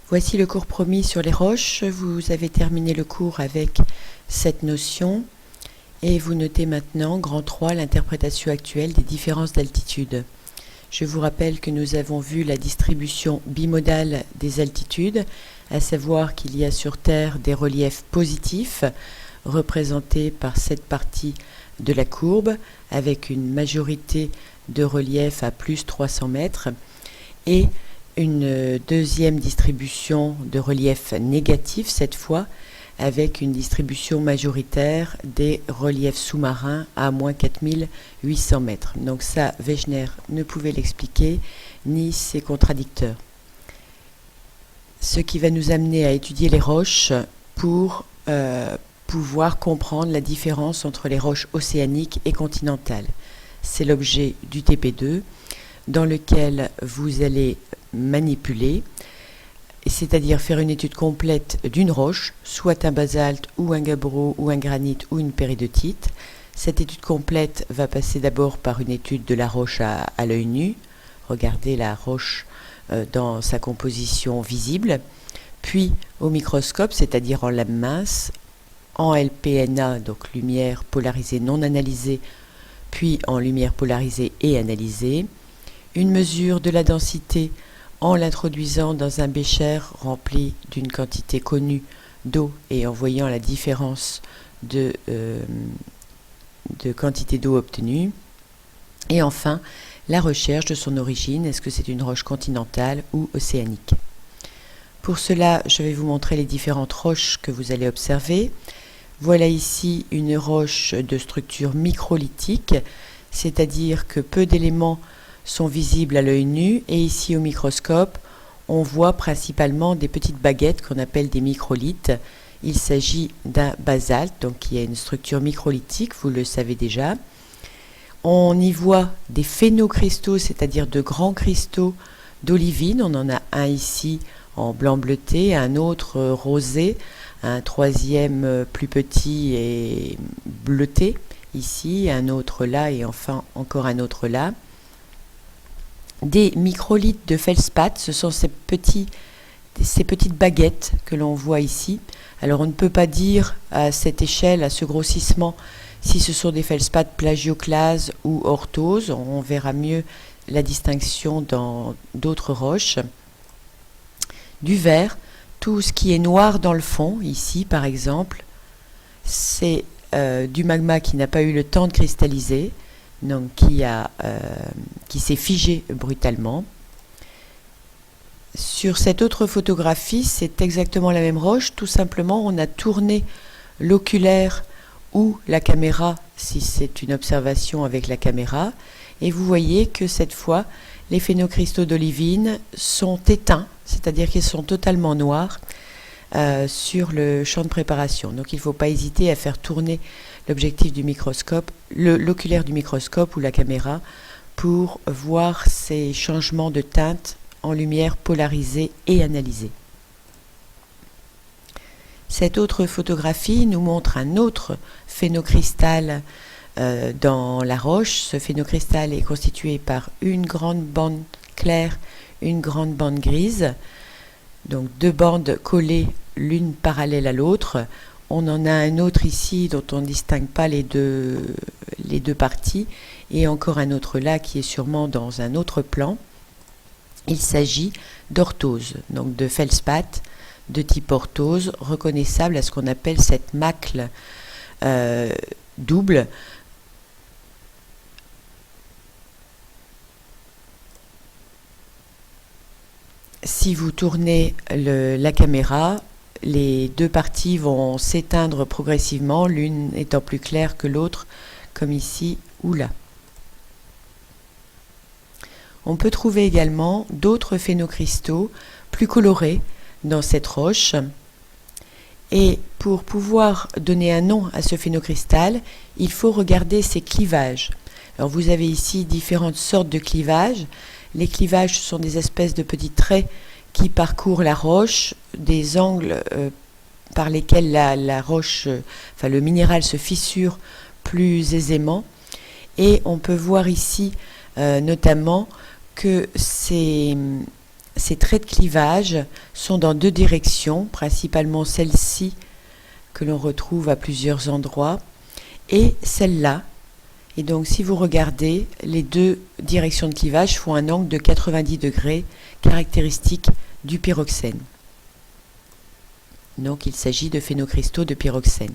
Voici le cours promis sur les roches. Vous avez terminé le cours avec cette notion et vous notez maintenant, grand 3, l'interprétation actuelle des différences d'altitude. Je vous rappelle que nous avons vu la distribution bimodale des altitudes, à savoir qu'il y a sur Terre des reliefs positifs, représentés par cette partie de la courbe, avec une majorité de reliefs à plus 300 mètres, et une deuxième distribution de reliefs négatifs, cette fois, avec une distribution majoritaire des reliefs sous-marins à moins 4800 mètres. Donc ça, Wegener ne pouvait l'expliquer, ni ses contradicteurs. Ce qui va nous amener à étudier les roches pour pouvoir comprendre la différence entre les roches océaniques et continentales. C'est l'objet du TP2, dans lequel vous allez manipuler, c'est-à-dire faire une étude complète d'une roche, soit un basalte ou un gabbro ou un granit ou une péridotite. Cette étude complète va passer d'abord par une étude de la roche à l'œil nu, regardez la roche dans sa composition visible, puis au microscope, c'est-à-dire en lame mince, en LPNA, donc lumière polarisée non analysée, puis en lumière polarisée et analysée, une mesure de la densité en l'introduisant dans un bécher rempli d'une quantité connue d'eau et en voyant la différence de quantité d'eau obtenue. Et enfin, la recherche de son origine, est-ce que c'est une roche continentale ou océanique? Pour cela, je vais vous montrer les différentes roches que vous allez observer. Voilà ici une roche de structure microlithique, c'est-à-dire que peu d'éléments sont visibles à l'œil nu, et ici au microscope on voit principalement des petites baguettes qu'on appelle des microlithes. Il s'agit d'un basalte, donc qui a une structure microlithique, vous le savez déjà. On y voit des phénocristaux, c'est-à-dire de grands cristaux d'olivine. On en a un ici en blanc bleuté, un autre rosé, un troisième plus petit et bleuté ici, un autre là et enfin encore un autre là. Des microlithes de feldspath, ce sont ces petites baguettes que l'on voit ici. Alors on ne peut pas dire à cette échelle, à ce grossissement, si ce sont des feldspaths plagioclases ou orthoses. On verra mieux la distinction dans d'autres roches. Du vert, tout ce qui est noir dans le fond, ici par exemple, c'est du magma qui n'a pas eu le temps de cristalliser, donc qui s'est figé brutalement. Sur cette autre photographie, c'est exactement la même roche, tout simplement on a tourné l'oculaire ou la caméra, si c'est une observation avec la caméra, et vous voyez que cette fois, les phénocristaux d'olivine sont éteints, c'est-à-dire qu'ils sont totalement noirs sur le champ de préparation. Donc il ne faut pas hésiter à faire tourner l'objectif du microscope, l'oculaire du microscope ou la caméra pour voir ces changements de teinte en lumière polarisée et analysée. Cette autre photographie nous montre un autre phénocristal dans la roche. Ce phénocristal est constitué par une grande bande claire, une grande bande grise, donc deux bandes collées l'une parallèle à l'autre. On en a un autre ici dont on ne distingue pas les deux parties, et encore un autre là qui est sûrement dans un autre plan. Il s'agit d'orthose, donc de feldspath de type orthose, reconnaissable à ce qu'on appelle cette macle double. Si vous tournez la caméra, les deux parties vont s'éteindre progressivement, l'une étant plus claire que l'autre, comme ici ou là. On peut trouver également d'autres phénocristaux plus colorés dans cette roche. Et pour pouvoir donner un nom à ce phénocristal, il faut regarder ses clivages. Alors vous avez ici différentes sortes de clivages. Les clivages sont des espèces de petits traits qui parcourent la roche, des angles par lesquels la roche, le minéral se fissure plus aisément. Et on peut voir ici notamment que ces ces traits de clivage sont dans deux directions, principalement celle-ci que l'on retrouve à plusieurs endroits et celle-là. Et donc si vous regardez, les deux directions de clivage font un angle de 90 degrés caractéristique du pyroxène. Donc il s'agit de phénocristaux de pyroxène.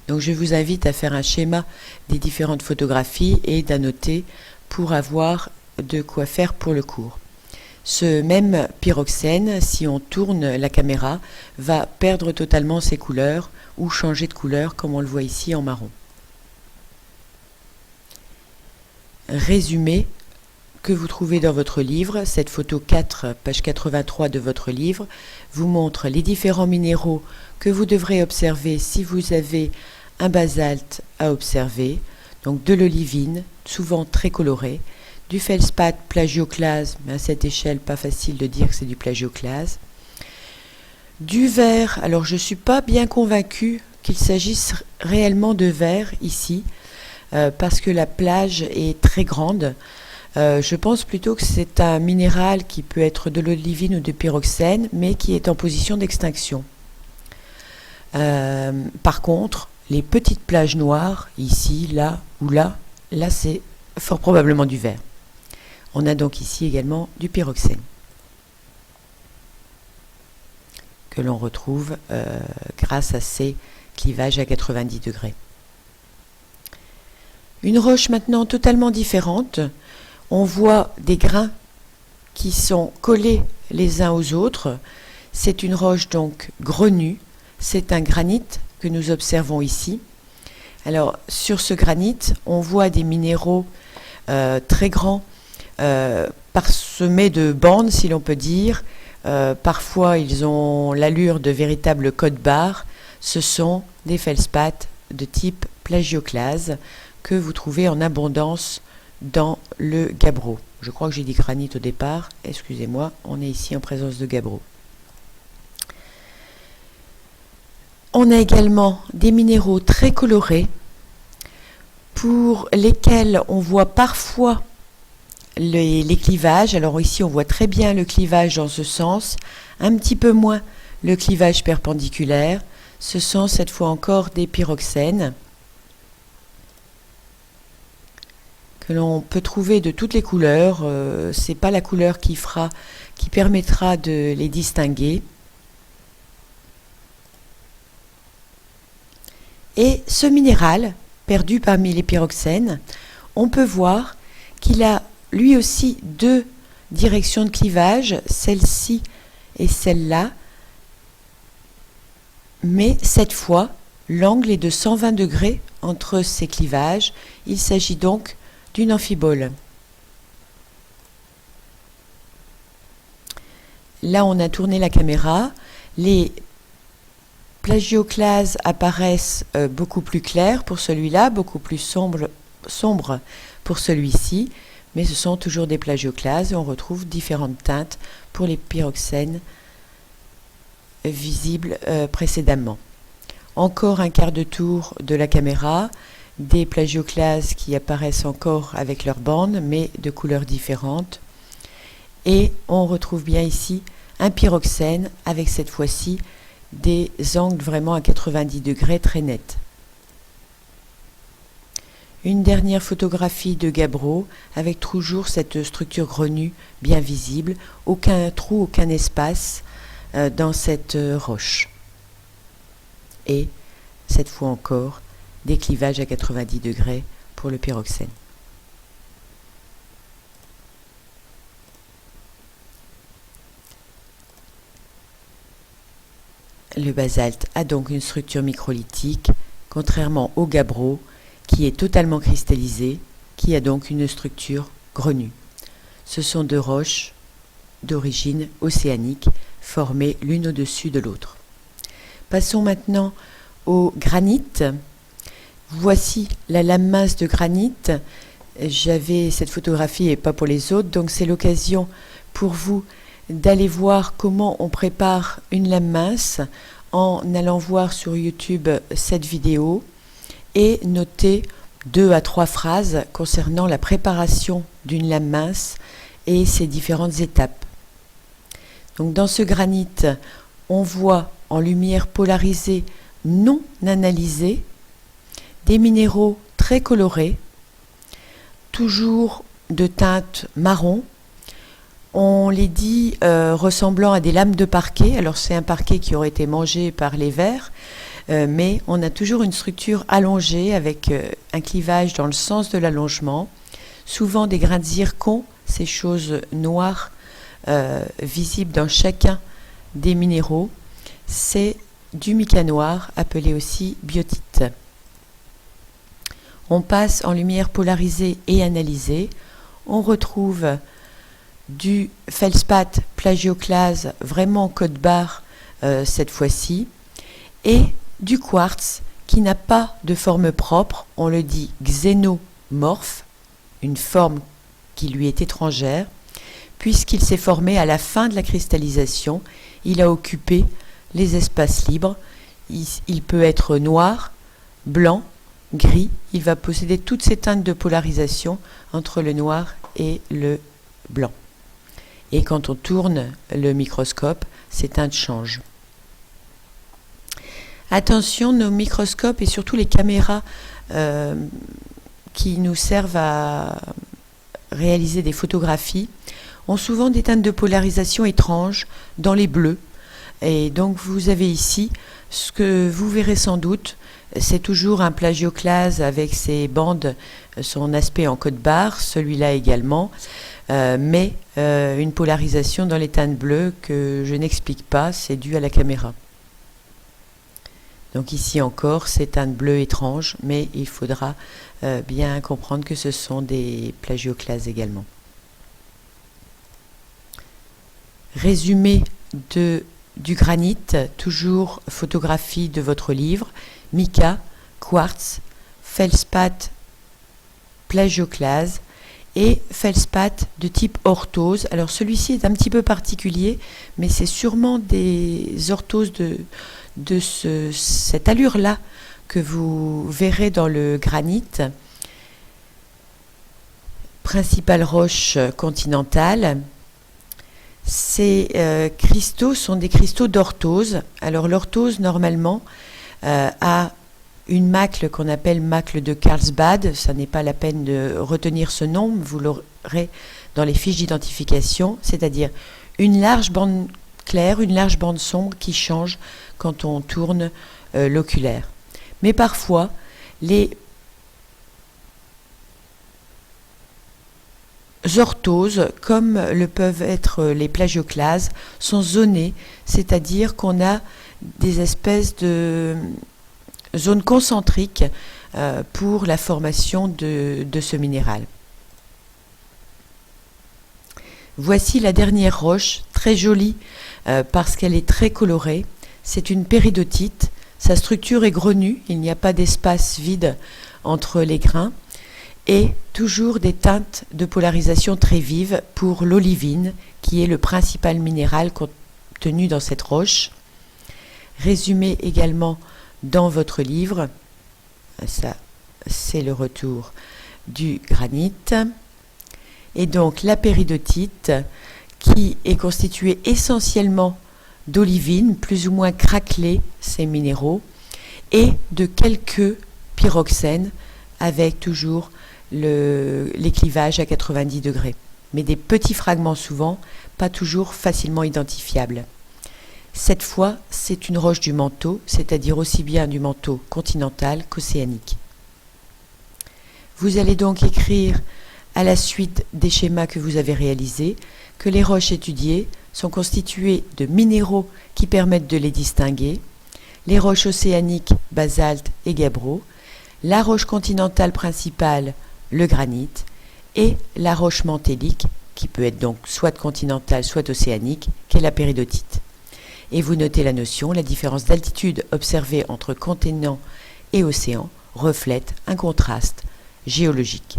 Donc je vous invite à faire un schéma des différentes photographies et d'annoter pour avoir de quoi faire pour le cours. Ce même pyroxène, si on tourne la caméra, va perdre totalement ses couleurs ou changer de couleur comme on le voit ici en marron. Résumé que vous trouvez dans votre livre, cette photo 4, page 83 de votre livre, vous montre les différents minéraux que vous devrez observer si vous avez un basalte à observer, donc de l'olivine, souvent très colorée, du feldspath plagioclase, mais à cette échelle pas facile de dire que c'est du plagioclase, du verre, alors je ne suis pas bien convaincue qu'il s'agisse réellement de verre ici, parce que la plage est très grande. Je pense plutôt que c'est un minéral qui peut être de l'olivine ou de pyroxène, mais qui est en position d'extinction. Par contre, les petites plages noires, ici, là ou là c'est fort probablement du verre. On a donc ici également du pyroxène, que l'on retrouve grâce à ces clivages à 90 degrés. Une roche maintenant totalement différente. On voit des grains qui sont collés les uns aux autres. C'est une roche donc grenue. C'est un granit que nous observons ici. Alors sur ce granit, on voit des minéraux très grands, parsemés de bandes si l'on peut dire. Parfois ils ont l'allure de véritables codes-barres. Ce sont des feldspaths de type plagioclase que vous trouvez en abondance dans le gabbro. Je crois que j'ai dit granit au départ, excusez-moi, on est ici en présence de gabbro. On a également des minéraux très colorés pour lesquels on voit parfois les clivages. Alors ici on voit très bien le clivage dans ce sens, un petit peu moins le clivage perpendiculaire. Ce sont cette fois encore des pyroxènes que l'on peut trouver de toutes les couleurs. C'est pas la couleur qui permettra de les distinguer. Et ce minéral, perdu parmi les pyroxènes, on peut voir qu'il a lui aussi deux directions de clivage, celle-ci et celle-là, mais cette fois, l'angle est de 120 degrés entre ces clivages. Il s'agit donc d'une amphibole. Là, on a tourné la caméra. Les plagioclases apparaissent beaucoup plus clairs pour celui-là, beaucoup plus sombres pour celui-ci, mais ce sont toujours des plagioclases et on retrouve différentes teintes pour les pyroxènes visibles précédemment. Encore un quart de tour de la caméra, des plagioclases qui apparaissent encore avec leurs bandes, mais de couleurs différentes. Et on retrouve bien ici un pyroxène avec cette fois-ci des angles vraiment à 90 degrés très nets. Une dernière photographie de gabbro avec toujours cette structure grenue bien visible, aucun trou, aucun espace dans cette roche. Et cette fois encore, des clivages à 90 degrés pour le pyroxène. Le basalte a donc une structure microlithique, contrairement au gabbro, qui est totalement cristallisé, qui a donc une structure grenue. Ce sont deux roches d'origine océanique, formées l'une au-dessus de l'autre. Passons maintenant au granit. Voici la lame mince de granit. J'avais cette photographie et pas pour les autres, donc c'est l'occasion pour vous d'aller voir comment on prépare une lame mince en allant voir sur YouTube cette vidéo et noter 2 à 3 phrases concernant la préparation d'une lame mince et ses différentes étapes. Donc dans ce granit, on voit en lumière polarisée non analysée des minéraux très colorés, toujours de teinte marron. On les dit ressemblant à des lames de parquet. Alors c'est un parquet qui aurait été mangé par les vers, mais on a toujours une structure allongée avec un clivage dans le sens de l'allongement. Souvent des grains de zircon, ces choses noires visibles dans chacun des minéraux. C'est du mica noir, appelé aussi biotite. On passe en lumière polarisée et analysée. On retrouve du feldspath plagioclase, vraiment code barre cette fois-ci, et du quartz qui n'a pas de forme propre, on le dit xénomorphe, une forme qui lui est étrangère, puisqu'il s'est formé à la fin de la cristallisation, il a occupé les espaces libres, il peut être noir, blanc, gris, il va posséder toutes ces teintes de polarisation entre le noir et le blanc. Et quand on tourne le microscope, ces teintes changent. Attention, nos microscopes et surtout les caméras qui nous servent à réaliser des photographies ont souvent des teintes de polarisation étranges dans les bleus. Et donc vous avez ici ce que vous verrez sans doute, c'est toujours un plagioclase avec ses bandes, son aspect en code barre, celui-là également, mais une polarisation dans les teintes bleues que je n'explique pas, c'est dû à la caméra. Donc ici encore, ces teintes bleues étranges, mais il faudra bien comprendre que ce sont des plagioclases également. Résumé du granit, toujours photographie de votre livre, mica, quartz, feldspath, plagioclase et feldspath de type orthose. Alors celui-ci est un petit peu particulier, mais c'est sûrement des orthoses de cette allure-là que vous verrez dans le granit. Principale roche continentale. Ces cristaux sont des cristaux d'orthose. Alors l'orthose, normalement, a une macle qu'on appelle macle de Carlsbad. Ça n'est pas la peine de retenir ce nom, vous l'aurez dans les fiches d'identification, c'est-à-dire une large bande claire, une large bande sombre qui change quand on tourne l'oculaire. Mais parfois, les orthoses, comme le peuvent être les plagioclases, sont zonées, c'est-à-dire qu'on a des espèces de zones concentriques pour la formation de ce minéral. Voici la dernière roche, très jolie parce qu'elle est très colorée. C'est une péridotite. Sa structure est grenue, il n'y a pas d'espace vide entre les grains. Et toujours des teintes de polarisation très vives pour l'olivine, qui est le principal minéral contenu dans cette roche. Résumé également dans votre livre, ça c'est le retour du granit. Et donc la péridotite, qui est constituée essentiellement d'olivine, plus ou moins craquelée, ces minéraux, et de quelques pyroxènes, avec toujours les clivages à 90 degrés, mais des petits fragments souvent, pas toujours facilement identifiables. Cette fois, c'est une roche du manteau, c'est-à-dire aussi bien du manteau continental qu'océanique. Vous allez donc écrire à la suite des schémas que vous avez réalisés que les roches étudiées sont constituées de minéraux qui permettent de les distinguer, les roches océaniques, basalte et gabbro, la roche continentale principale, le granit, et la roche mantélique, qui peut être donc soit continentale, soit océanique, qui est la péridotite. Et vous notez la notion, la différence d'altitude observée entre continent et océan reflète un contraste géologique.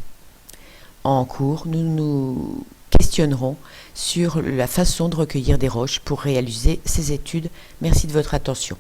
En cours, nous nous questionnerons sur la façon de recueillir des roches pour réaliser ces études. Merci de votre attention.